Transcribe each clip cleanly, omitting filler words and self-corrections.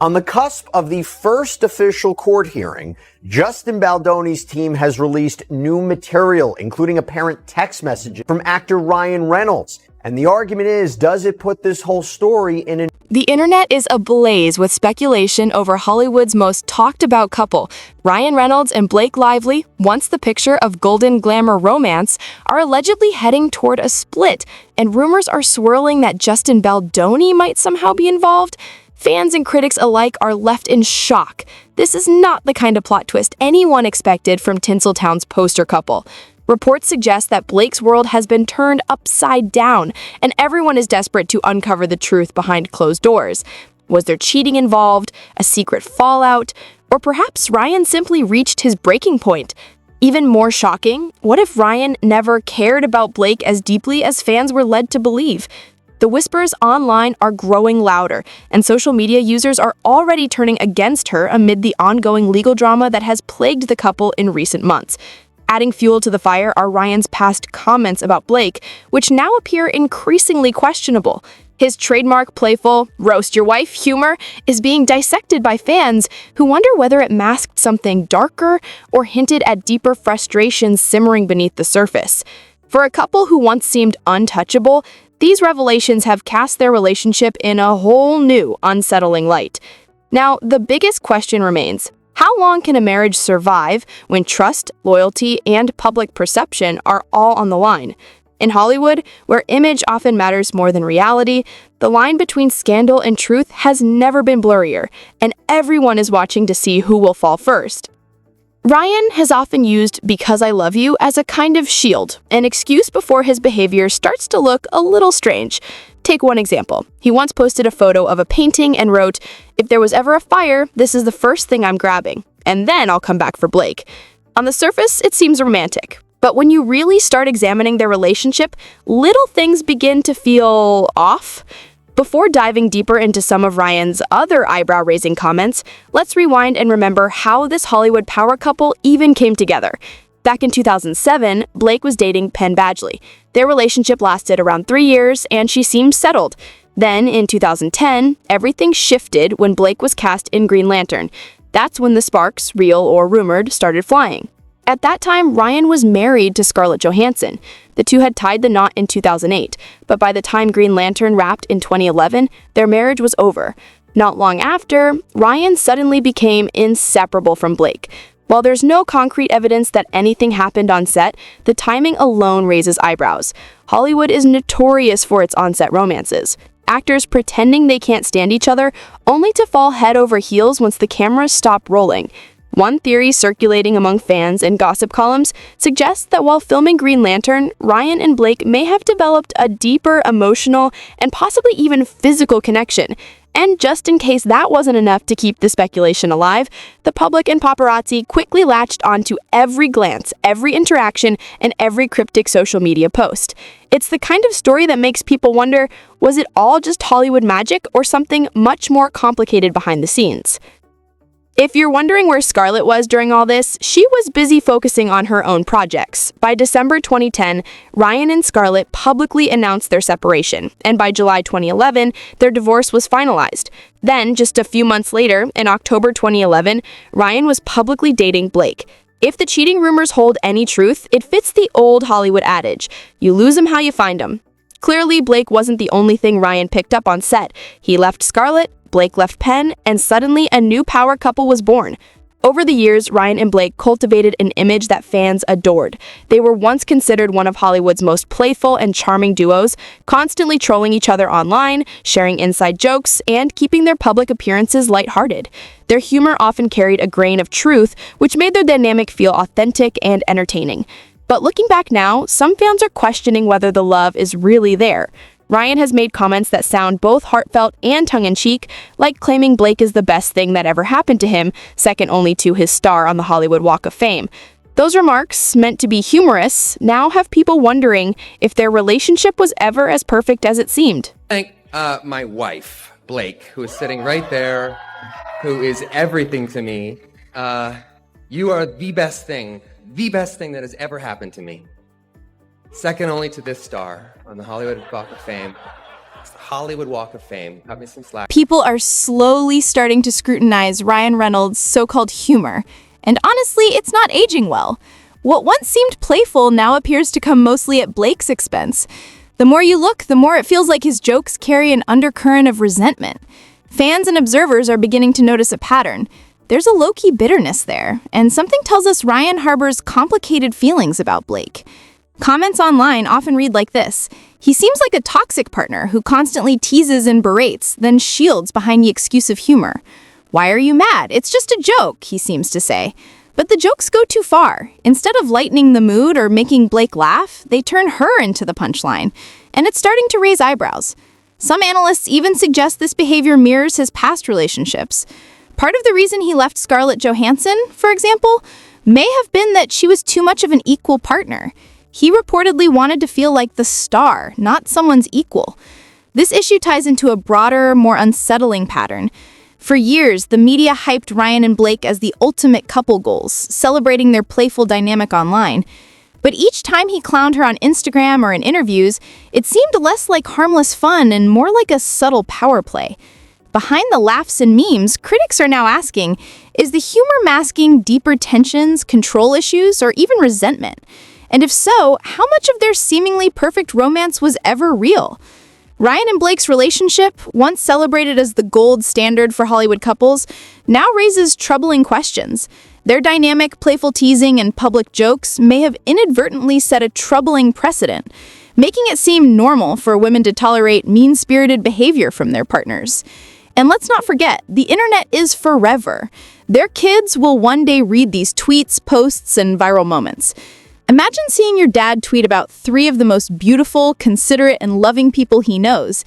On the cusp of the first official court hearing, Justin Baldoni's team has released new material, including apparent text messages from actor Ryan Reynolds. And the argument is, does it put this whole story in an... The internet is ablaze with speculation over Hollywood's most talked about couple. Ryan Reynolds and Blake Lively, once the picture of golden glamour romance, are allegedly heading toward a split, and rumors are swirling that Justin Baldoni might somehow be involved. Fans and critics alike are left in shock. This is not the kind of plot twist anyone expected from Tinseltown's poster couple. Reports suggest that Blake's world has been turned upside down, and everyone is desperate to uncover the truth behind closed doors. Was there cheating involved, a secret fallout, or perhaps Ryan simply reached his breaking point? Even more shocking, what if Ryan never cared about Blake as deeply as fans were led to believe? The whispers online are growing louder, and social media users are already turning against her amid the ongoing legal drama that has plagued the couple in recent months. Adding fuel to the fire are Ryan's past comments about Blake, which now appear increasingly questionable. His trademark playful, roast your wife humor is being dissected by fans who wonder whether it masked something darker or hinted at deeper frustrations simmering beneath the surface. For a couple who once seemed untouchable, these revelations have cast their relationship in a whole new, unsettling light. Now, the biggest question remains: how long can a marriage survive when trust, loyalty, and public perception are all on the line? In Hollywood, where image often matters more than reality, the line between scandal and truth has never been blurrier, and everyone is watching to see who will fall first. Ryan has often used "because I love you" as a kind of shield, an excuse before his behavior starts to look a little strange. Take one example. He once posted a photo of a painting and wrote, "If there was ever a fire, this is the first thing I'm grabbing, and then I'll come back for Blake." On the surface, it seems romantic, but when you really start examining their relationship, little things begin to feel off. Before diving deeper into some of Ryan's other eyebrow-raising comments, let's rewind and remember how this Hollywood power couple even came together. Back in 2007, Blake was dating Penn Badgley. Their relationship lasted around 3 years, and she seemed settled. Then, in 2010, everything shifted when Blake was cast in Green Lantern. That's when the sparks, real or rumored, started flying. At that time, Ryan was married to Scarlett Johansson. The two had tied the knot in 2008, but by the time Green Lantern wrapped in 2011, their marriage was over. Not long after, Ryan suddenly became inseparable from Blake. While there's no concrete evidence that anything happened on set, the timing alone raises eyebrows. Hollywood is notorious for its on-set romances. Actors pretending they can't stand each other, only to fall head over heels once the cameras stop rolling. One theory circulating among fans and gossip columns suggests that while filming Green Lantern, Ryan and Blake may have developed a deeper emotional and possibly even physical connection. And just in case that wasn't enough to keep the speculation alive, the public and paparazzi quickly latched onto every glance, every interaction, and every cryptic social media post. It's the kind of story that makes people wonder, was it all just Hollywood magic or something much more complicated behind the scenes? If you're wondering where Scarlett was during all this, she was busy focusing on her own projects. By December 2010, Ryan and Scarlett publicly announced their separation, and by July 2011, their divorce was finalized. Then, just a few months later, in October 2011, Ryan was publicly dating Blake. If the cheating rumors hold any truth, it fits the old Hollywood adage, you lose 'em how you find 'em. Clearly, Blake wasn't the only thing Ryan picked up on set. He left Scarlett, Blake left Penn, and suddenly a new power couple was born. Over the years, Ryan and Blake cultivated an image that fans adored. They were once considered one of Hollywood's most playful and charming duos, constantly trolling each other online, sharing inside jokes, and keeping their public appearances lighthearted. Their humor often carried a grain of truth, which made their dynamic feel authentic and entertaining. But looking back now, some fans are questioning whether the love is really there. Ryan has made comments that sound both heartfelt and tongue-in-cheek, like claiming Blake is the best thing that ever happened to him, second only to his star on the Hollywood Walk of Fame. Those remarks, meant to be humorous, now have people wondering if their relationship was ever as perfect as it seemed. Thank my wife, Blake, who is sitting right there, who is everything to me. You are the best thing that has ever happened to me. Second only to this star on the Hollywood Walk of Fame. Hollywood Walk of Fame. Cut me some slack. People are slowly starting to scrutinize Ryan Reynolds' so-called humor. And honestly, it's not aging well. What once seemed playful now appears to come mostly at Blake's expense. The more you look, the more it feels like his jokes carry an undercurrent of resentment. Fans and observers are beginning to notice a pattern. There's a low-key bitterness there, and something tells us Ryan harbors complicated feelings about Blake. Comments online often read like this: "He seems like a toxic partner who constantly teases and berates, then shields behind the excuse of humor. Why are you mad? It's just a joke," he seems to say. But the jokes go too far. Instead of lightening the mood or making Blake laugh, they turn her into the punchline, and it's starting to raise eyebrows. Some analysts even suggest this behavior mirrors his past relationships. Part of the reason he left Scarlett Johansson, for example, may have been that she was too much of an equal partner. He reportedly wanted to feel like the star, not someone's equal. This issue ties into a broader, more unsettling pattern. For years, the media hyped Ryan and Blake as the ultimate couple goals, celebrating their playful dynamic online. But each time he clowned her on Instagram or in interviews, it seemed less like harmless fun and more like a subtle power play. Behind the laughs and memes, critics are now asking, is the humor masking deeper tensions, control issues, or even resentment? And if so, how much of their seemingly perfect romance was ever real? Ryan and Blake's relationship, once celebrated as the gold standard for Hollywood couples, now raises troubling questions. Their dynamic, playful teasing and public jokes may have inadvertently set a troubling precedent, making it seem normal for women to tolerate mean-spirited behavior from their partners. And let's not forget, the internet is forever. Their kids will one day read these tweets, posts, and viral moments. Imagine seeing your dad tweet about 3 of the most beautiful, considerate, and loving people he knows,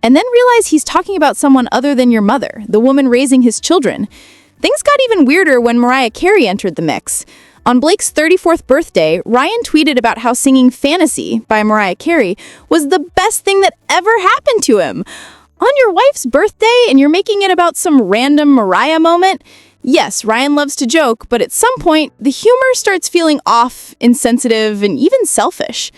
and then realize he's talking about someone other than your mother, the woman raising his children. Things got even weirder when Mariah Carey entered the mix. On Blake's 34th birthday, Ryan tweeted about how singing Fantasy by Mariah Carey was the best thing that ever happened to him. On your wife's birthday, and you're making it about some random Mariah moment? Yes, Ryan loves to joke, but at some point, the humor starts feeling off, insensitive, and even selfish.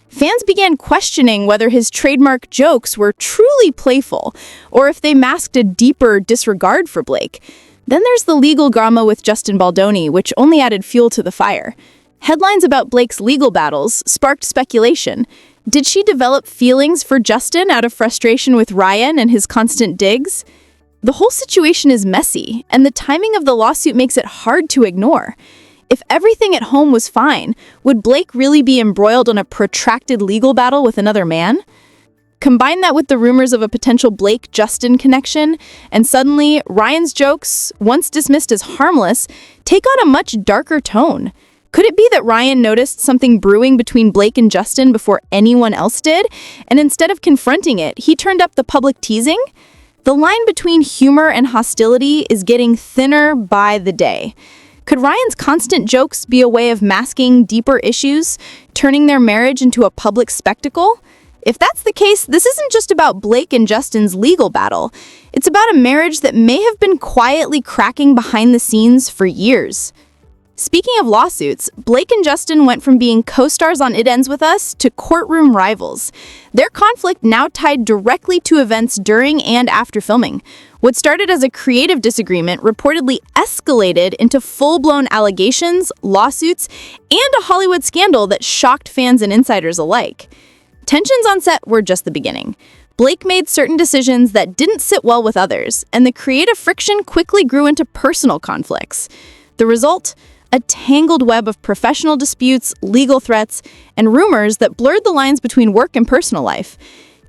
Fans began questioning whether his trademark jokes were truly playful, or if they masked a deeper disregard for Blake. Then there's the legal drama with Justin Baldoni, which only added fuel to the fire. Headlines about Blake's legal battles sparked speculation. Did she develop feelings for Justin out of frustration with Ryan and his constant digs? The whole situation is messy, and the timing of the lawsuit makes it hard to ignore. If everything at home was fine, would Blake really be embroiled in a protracted legal battle with another man? Combine that with the rumors of a potential Blake-Justin connection, and suddenly, Ryan's jokes, once dismissed as harmless, take on a much darker tone. Could it be that Ryan noticed something brewing between Blake and Justin before anyone else did, and instead of confronting it, he turned up the public teasing? The line between humor and hostility is getting thinner by the day. Could Ryan's constant jokes be a way of masking deeper issues, turning their marriage into a public spectacle? If that's the case, this isn't just about Blake and Justin's legal battle. It's about a marriage that may have been quietly cracking behind the scenes for years. Speaking of lawsuits, Blake and Justin went from being co-stars on It Ends With Us to courtroom rivals. Their conflict now tied directly to events during and after filming. What started as a creative disagreement reportedly escalated into full-blown allegations, lawsuits, and a Hollywood scandal that shocked fans and insiders alike. Tensions on set were just the beginning. Blake made certain decisions that didn't sit well with others, and the creative friction quickly grew into personal conflicts. The result? A tangled web of professional disputes, legal threats, and rumors that blurred the lines between work and personal life.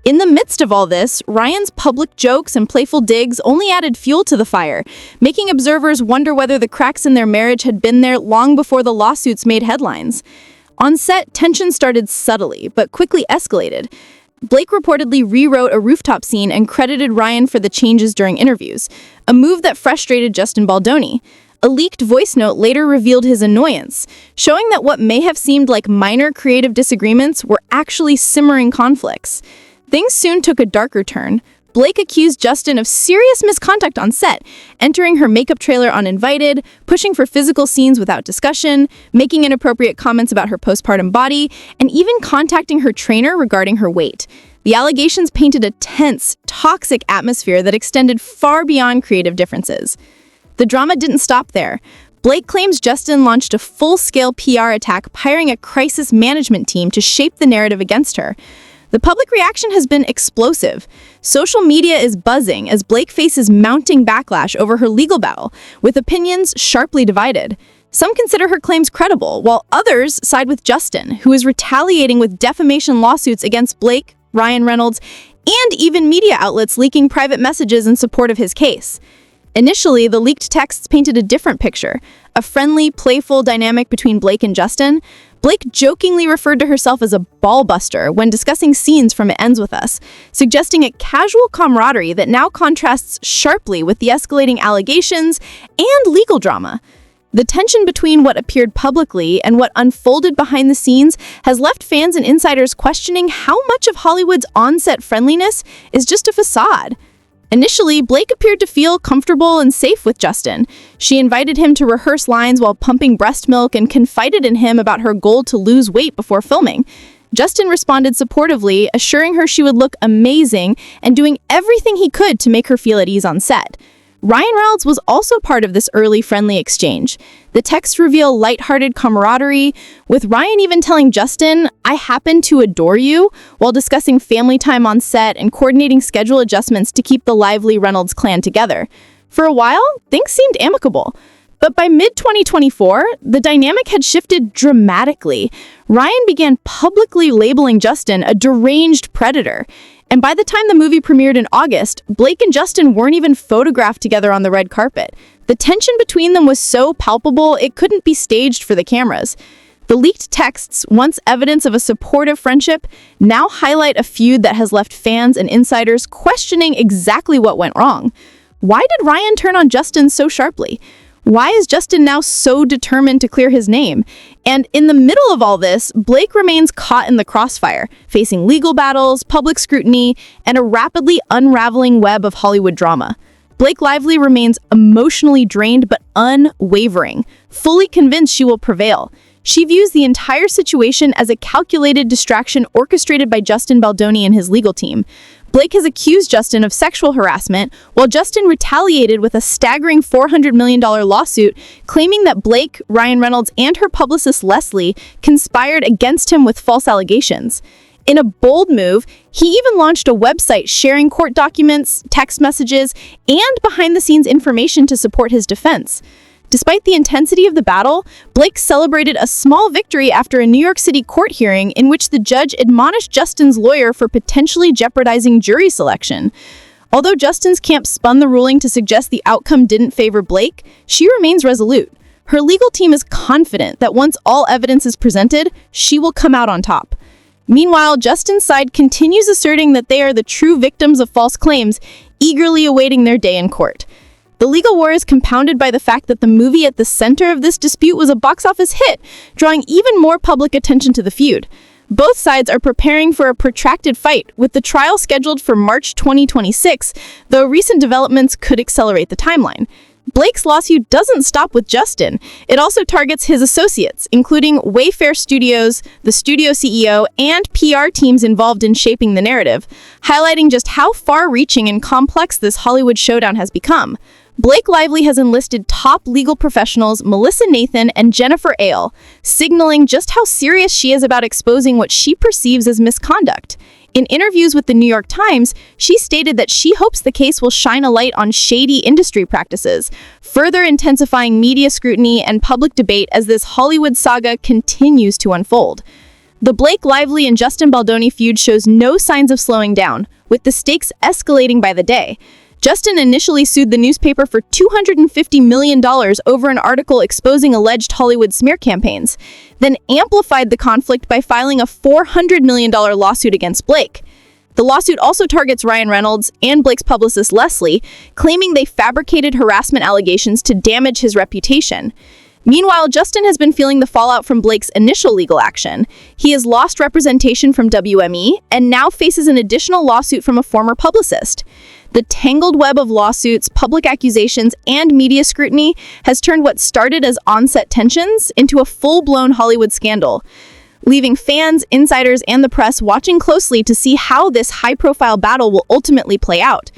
In the midst of all this, Ryan's public jokes and playful digs only added fuel to the fire, making observers wonder whether the cracks in their marriage had been there long before the lawsuits made headlines. On set, tension started subtly, but quickly escalated. Blake reportedly rewrote a rooftop scene and credited Ryan for the changes during interviews, a move that frustrated Justin Baldoni. A leaked voice note later revealed his annoyance, showing that what may have seemed like minor creative disagreements were actually simmering conflicts. Things soon took a darker turn. Blake accused Justin of serious misconduct on set, entering her makeup trailer uninvited, pushing for physical scenes without discussion, making inappropriate comments about her postpartum body, and even contacting her trainer regarding her weight. The allegations painted a tense, toxic atmosphere that extended far beyond creative differences. The drama didn't stop there. Blake claims Justin launched a full-scale PR attack, hiring a crisis management team to shape the narrative against her. The public reaction has been explosive. Social media is buzzing as Blake faces mounting backlash over her legal battle, with opinions sharply divided. Some consider her claims credible, while others side with Justin, who is retaliating with defamation lawsuits against Blake, Ryan Reynolds, and even media outlets leaking private messages in support of his case. Initially, the leaked texts painted a different picture, a friendly, playful dynamic between Blake and Justin. Blake jokingly referred to herself as a ball-buster when discussing scenes from It Ends With Us, suggesting a casual camaraderie that now contrasts sharply with the escalating allegations and legal drama. The tension between what appeared publicly and what unfolded behind the scenes has left fans and insiders questioning how much of Hollywood's on-set friendliness is just a facade. Initially, Blake appeared to feel comfortable and safe with Justin. She invited him to rehearse lines while pumping breast milk and confided in him about her goal to lose weight before filming. Justin responded supportively, assuring her she would look amazing and doing everything he could to make her feel at ease on set. Ryan Reynolds was also part of this early friendly exchange. The texts reveal lighthearted camaraderie, with Ryan even telling Justin, "I happen to adore you," while discussing family time on set and coordinating schedule adjustments to keep the lively Reynolds clan together. For a while, things seemed amicable. But by mid-2024, the dynamic had shifted dramatically. Ryan began publicly labeling Justin a deranged predator. And by the time the movie premiered in August, Blake and Justin weren't even photographed together on the red carpet. The tension between them was so palpable, it couldn't be staged for the cameras. The leaked texts, once evidence of a supportive friendship, now highlight a feud that has left fans and insiders questioning exactly what went wrong. Why did Ryan turn on Justin so sharply? Why is Justin now so determined to clear his name? And in the middle of all this, Blake remains caught in the crossfire, facing legal battles, public scrutiny, and a rapidly unraveling web of Hollywood drama. Blake Lively remains emotionally drained but unwavering, fully convinced she will prevail. She views the entire situation as a calculated distraction orchestrated by Justin Baldoni and his legal team. Blake has accused Justin of sexual harassment, while Justin retaliated with a staggering $400 million lawsuit, claiming that Blake, Ryan Reynolds, and her publicist Leslie conspired against him with false allegations. In a bold move, he even launched a website sharing court documents, text messages, and behind-the-scenes information to support his defense. Despite the intensity of the battle, Blake celebrated a small victory after a New York City court hearing in which the judge admonished Justin's lawyer for potentially jeopardizing jury selection. Although Justin's camp spun the ruling to suggest the outcome didn't favor Blake, she remains resolute. Her legal team is confident that once all evidence is presented, she will come out on top. Meanwhile, Justin's side continues asserting that they are the true victims of false claims, eagerly awaiting their day in court. The legal war is compounded by the fact that the movie at the center of this dispute was a box office hit, drawing even more public attention to the feud. Both sides are preparing for a protracted fight, with the trial scheduled for March 2026, though recent developments could accelerate the timeline. Blake's lawsuit doesn't stop with Justin. It also targets his associates, including Wayfair Studios, the studio CEO, and PR teams involved in shaping the narrative, highlighting just how far-reaching and complex this Hollywood showdown has become. Blake Lively has enlisted top legal professionals Melissa Nathan and Jennifer Ale, signaling just how serious she is about exposing what she perceives as misconduct. In interviews with the New York Times, she stated that she hopes the case will shine a light on shady industry practices, further intensifying media scrutiny and public debate as this Hollywood saga continues to unfold. The Blake Lively and Justin Baldoni feud shows no signs of slowing down, with the stakes escalating by the day. Justin initially sued the newspaper for $250 million over an article exposing alleged Hollywood smear campaigns, then amplified the conflict by filing a $400 million lawsuit against Blake. The lawsuit also targets Ryan Reynolds and Blake's publicist Leslie, claiming they fabricated harassment allegations to damage his reputation. Meanwhile, Justin has been feeling the fallout from Blake's initial legal action. He has lost representation from WME and now faces an additional lawsuit from a former publicist. The tangled web of lawsuits, public accusations, and media scrutiny has turned what started as on-set tensions into a full-blown Hollywood scandal. leaving fans, insiders, and the press watching closely to see how this high-profile battle will ultimately play out.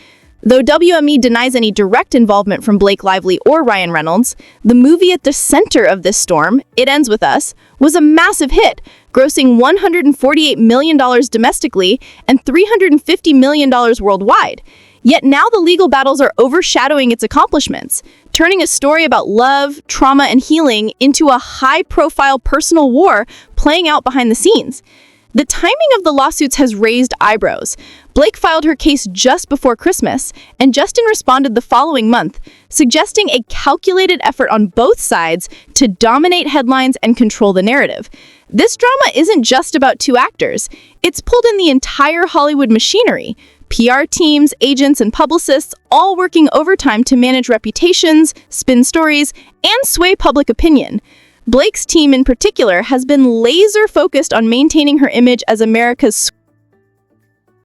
Though WME denies any direct involvement from Blake Lively or Ryan Reynolds, the movie at the center of this storm, It Ends With Us, was a massive hit, grossing $148 million domestically and $350 million worldwide. Yet now the legal battles are overshadowing its accomplishments, turning a story about love, trauma, and healing into a high-profile personal war playing out behind the scenes. The timing of the lawsuits has raised eyebrows. Blake filed her case just before Christmas, and Justin responded the following month, suggesting a calculated effort on both sides to dominate headlines and control the narrative. This drama isn't just about two actors. It's pulled in the entire Hollywood machinery. PR teams, agents, and publicists all working overtime to manage reputations, spin stories, and sway public opinion. Blake's team in particular has been laser focused on maintaining her image as America's